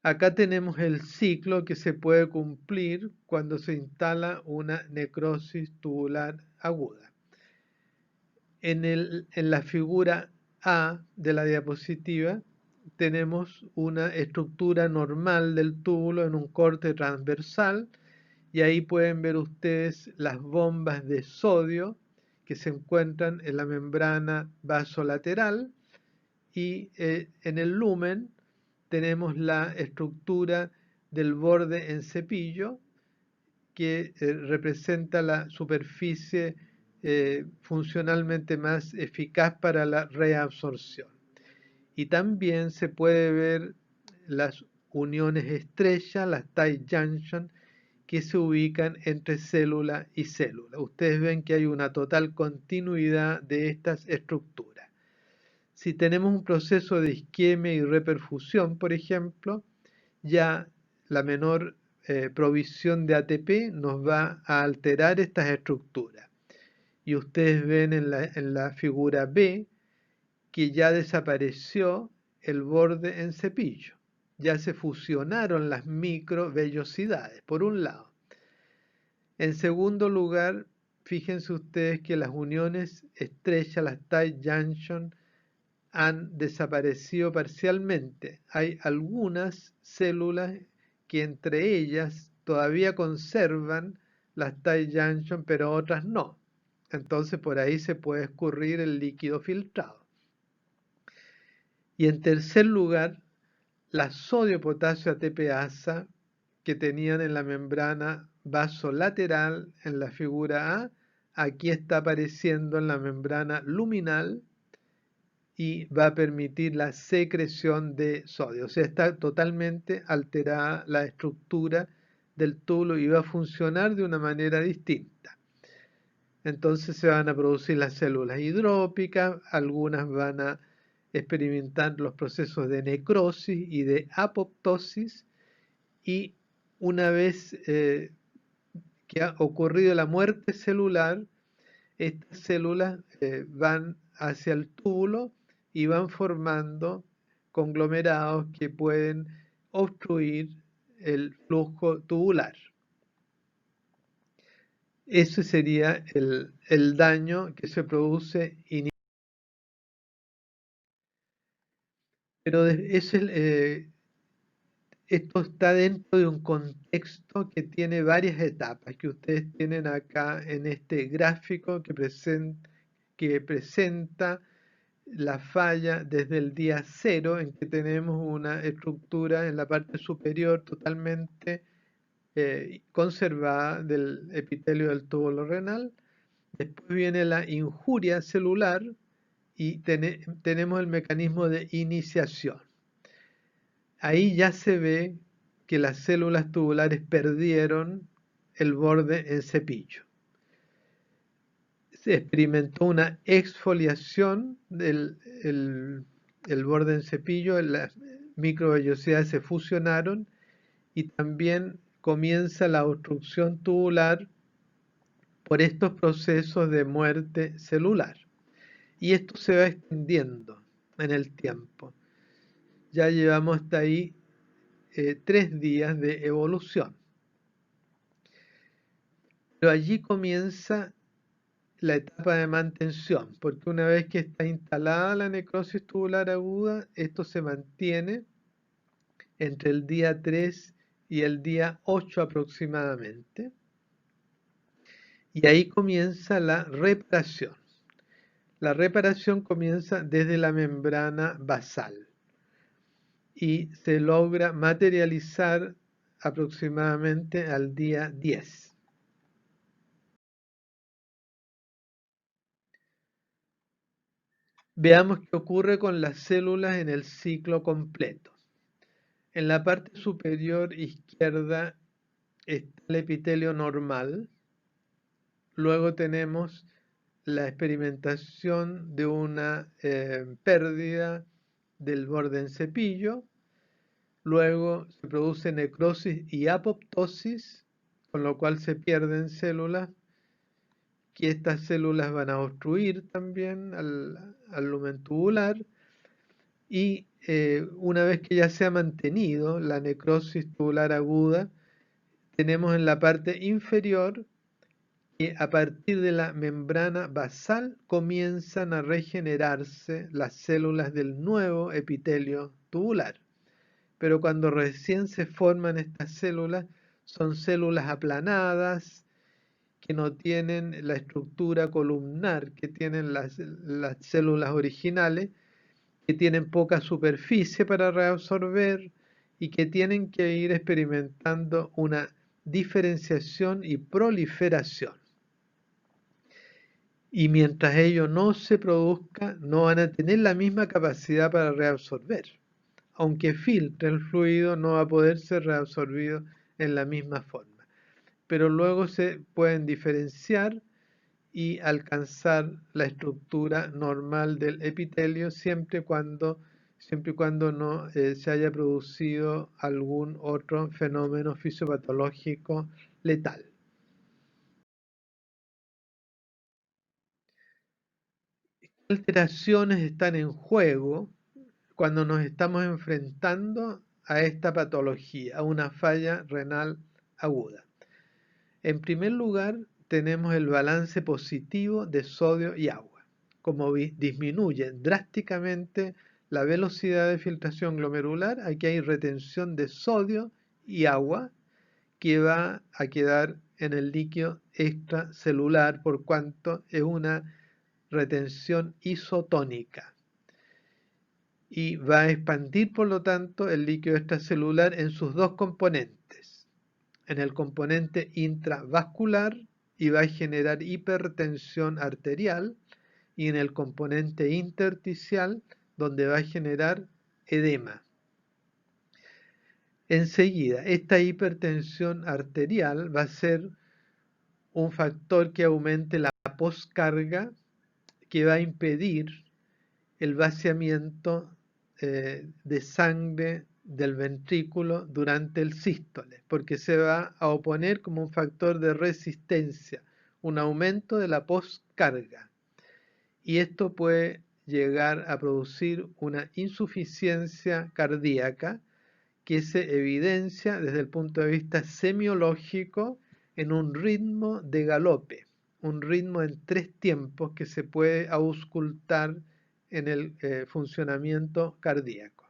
Acá tenemos el ciclo que se puede cumplir cuando se instala una necrosis tubular aguda. En la figura A de la diapositiva tenemos una estructura normal del túbulo en un corte transversal y ahí pueden ver ustedes las bombas de sodio que se encuentran en la membrana vasolateral y en el lumen tenemos la estructura del borde en cepillo que representa la superficie funcionalmente más eficaz para la reabsorción. Y también se puede ver las uniones estrechas, las tight junction, que se ubican entre célula y célula. Ustedes ven que hay una total continuidad de estas estructuras. Si tenemos un proceso de isquemia y reperfusión, por ejemplo, ya la menor provisión de ATP nos va a alterar estas estructuras. Y ustedes ven en la figura B que ya desapareció el borde en cepillo. Ya se fusionaron las microvellosidades, por un lado. En segundo lugar, fíjense ustedes que las uniones estrechas, las tight junction, han desaparecido parcialmente. Hay algunas células que entre ellas todavía conservan las tight junction, pero otras no. Entonces por ahí se puede escurrir el líquido filtrado. Y en tercer lugar, la sodio-potasio ATPasa que tenían en la membrana vasolateral en la figura A, aquí está apareciendo en la membrana luminal y va a permitir la secreción de sodio. O sea, está totalmente alterada la estructura del túbulo y va a funcionar de una manera distinta. Entonces se van a producir las células hidrópicas, algunas van a experimentar los procesos de necrosis y de apoptosis, y una vez que ha ocurrido la muerte celular, estas células van hacia el túbulo y van formando conglomerados que pueden obstruir el flujo tubular. Ese sería el daño que se produce inicialmente. Pero esto está dentro de un contexto que tiene varias etapas que ustedes tienen acá en este gráfico que presenta la falla desde el día 0, en que tenemos una estructura en la parte superior totalmente conservada del epitelio del túbulo renal. Después viene la injuria celular y tenemos el mecanismo de iniciación. Ahí ya se ve que las células tubulares perdieron el borde en cepillo. Se experimentó una exfoliación del el borde en cepillo, las microvellosidades se fusionaron y también comienza la obstrucción tubular por estos procesos de muerte celular. Y esto se va extendiendo en el tiempo. Ya llevamos hasta ahí 3 días de evolución. Pero allí comienza la etapa de mantención, porque una vez que está instalada la necrosis tubular aguda, esto se mantiene entre el día 3 y el día 8 aproximadamente. Y ahí comienza la reparación. La reparación comienza desde la membrana basal y se logra materializar aproximadamente al día 10. Veamos qué ocurre con las células en el ciclo completo. En la parte superior izquierda está el epitelio normal. Luego tenemos la experimentación de una pérdida del borde en cepillo. Luego se produce necrosis y apoptosis, con lo cual se pierden células, que estas células van a obstruir también al lumen tubular. y una vez que ya se ha mantenido la necrosis tubular aguda, tenemos en la parte inferior que a partir de la membrana basal comienzan a regenerarse las células del nuevo epitelio tubular. Pero cuando recién se forman estas células, son células aplanadas, que no tienen la estructura columnar que tienen las células originales, que tienen poca superficie para reabsorber y que tienen que ir experimentando una diferenciación y proliferación. Y mientras ello no se produzca, no van a tener la misma capacidad para reabsorber. Aunque filtre el fluido, no va a poder ser reabsorbido en la misma forma. Pero luego se pueden diferenciar y alcanzar la estructura normal del epitelio siempre y cuando no se haya producido algún otro fenómeno fisiopatológico letal. ¿Qué alteraciones están en juego cuando nos estamos enfrentando a esta patología, a una falla renal aguda? En primer lugar, tenemos el balance positivo de sodio y agua. Como disminuye drásticamente la velocidad de filtración glomerular, aquí hay retención de sodio y agua que va a quedar en el líquido extracelular por cuanto es una retención isotónica y va a expandir por lo tanto el líquido extracelular en sus dos componentes, en el componente intravascular y va a generar hipertensión arterial y en el componente intersticial donde va a generar edema. Enseguida, esta hipertensión arterial va a ser un factor que aumente la poscarga, que va a impedir el vaciamiento de sangre del ventrículo durante el sístole, porque se va a oponer como un factor de resistencia, un aumento de la poscarga. Y esto puede llegar a producir una insuficiencia cardíaca que se evidencia desde el punto de vista semiológico en un ritmo de galope, un ritmo en 3 tiempos que se puede auscultar en el funcionamiento cardíaco.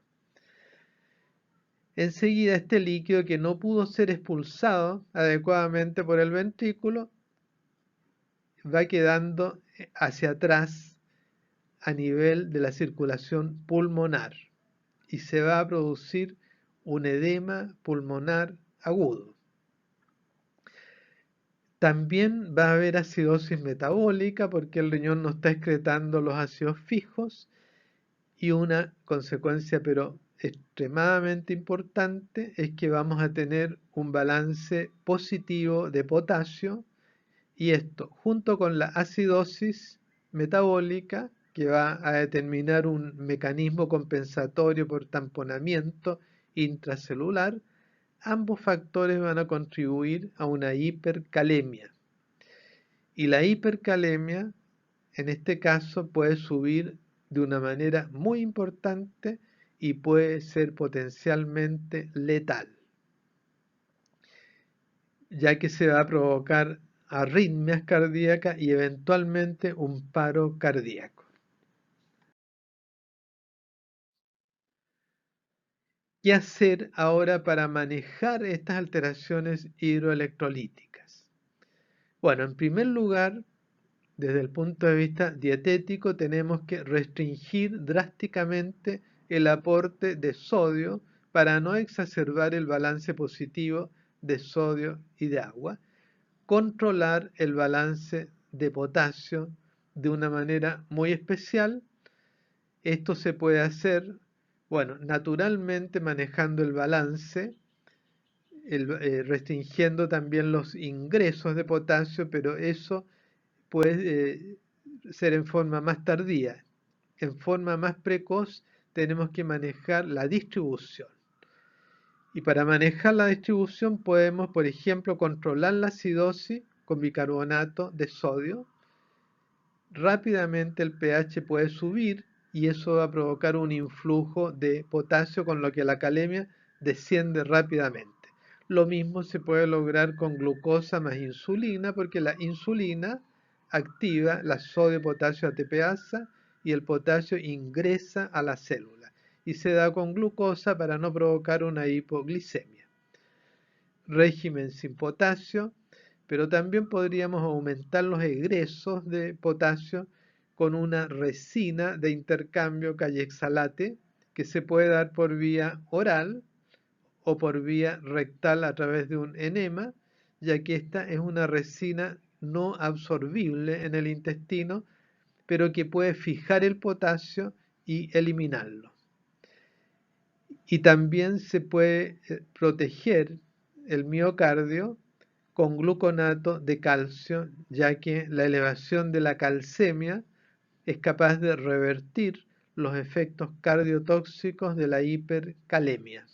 Enseguida este líquido que no pudo ser expulsado adecuadamente por el ventrículo va quedando hacia atrás a nivel de la circulación pulmonar y se va a producir un edema pulmonar agudo. También va a haber acidosis metabólica porque el riñón no está excretando los ácidos fijos y una consecuencia pero extremadamente importante es que vamos a tener un balance positivo de potasio y esto junto con la acidosis metabólica que va a determinar un mecanismo compensatorio por tamponamiento intracelular, ambos factores van a contribuir a una hipercalemia. Y la hipercalemia, en este caso, puede subir de una manera muy importante y puede ser potencialmente letal, ya que se va a provocar arritmias cardíacas y eventualmente un paro cardíaco. ¿Qué hacer ahora para manejar estas alteraciones hidroelectrolíticas? Bueno, en primer lugar, desde el punto de vista dietético, tenemos que restringir drásticamente el aporte de sodio para no exacerbar el balance positivo de sodio y de agua, controlar el balance de potasio de una manera muy especial. Esto se puede hacer, bueno, naturalmente manejando el balance, restringiendo también los ingresos de potasio, pero eso puede ser en forma más tardía. En forma más precoz tenemos que manejar la distribución. Y para manejar la distribución podemos, por ejemplo, controlar la acidosis con bicarbonato de sodio. Rápidamente el pH puede subir y eso va a provocar un influjo de potasio con lo que la calemia desciende rápidamente. Lo mismo se puede lograr con glucosa más insulina, porque la insulina activa la sodio-potasio ATPasa y el potasio ingresa a la célula y se da con glucosa para no provocar una hipoglicemia. Régimen sin potasio, pero también podríamos aumentar los egresos de potasio con una resina de intercambio cayexalate que se puede dar por vía oral o por vía rectal a través de un enema, ya que esta es una resina no absorbible en el intestino, pero que puede fijar el potasio y eliminarlo. Y también se puede proteger el miocardio con gluconato de calcio, ya que la elevación de la calcemia es capaz de revertir los efectos cardiotóxicos de la hipercalemia.